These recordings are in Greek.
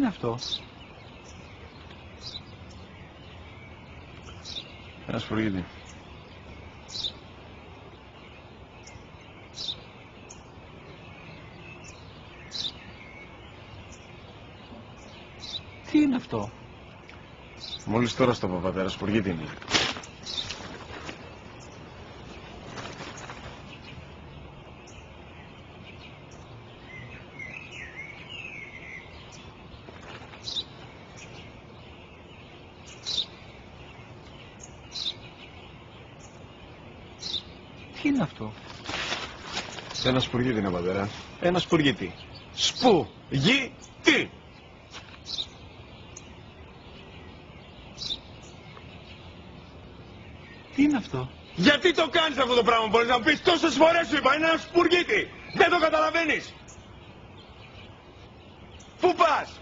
είναι αυτό? Ένα σπουργίτη. Τι είναι αυτό? Μόλις τώρα στο πατέρα, σπουργίτη είναι. Τι είναι αυτό? Ένα σπουργίτη είναι, πατέρα. Ένα σπουργίτη. Σπου-γι-τι! Τι είναι αυτό? Γιατί το κάνεις αυτό το πράγμα, μπορείς να μου πεις? Τόσες φορές σου είπα, είναι ένα σπουργίτη! Δεν το καταλαβαίνεις! Πού πας?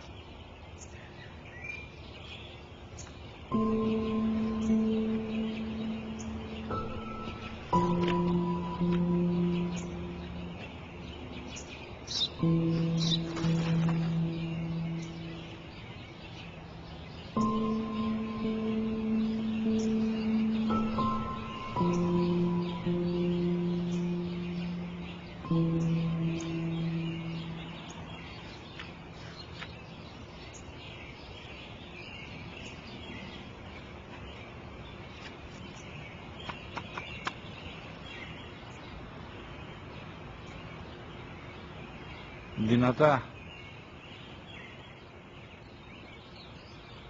Δυνατά.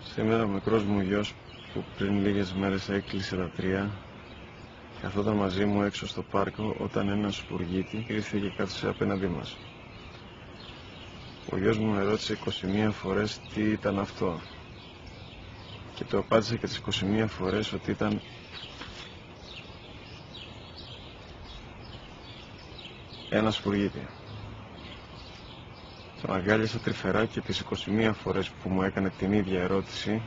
Σήμερα ο μικρός μου γιος που πριν λίγες μέρες έκλεισε τα 3 καθόταν μαζί μου έξω στο πάρκο όταν ένας σπουργίτη ήρθε και κάθισε απέναντί μας. Ο γιος μου με ρώτησε 21 φορές τι ήταν αυτό και το απάντησε και τις 21 φορές ότι ήταν ένα σπουργίτη. Τον αγκάλιασα τρυφερά και τις 21 φορές που μου έκανε την ίδια ερώτηση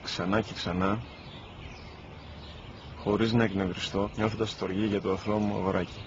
ξανά και ξανά, χωρίς να εκνευριστώ, νιώθοντας στοργή για το αθώο μου αγοράκι.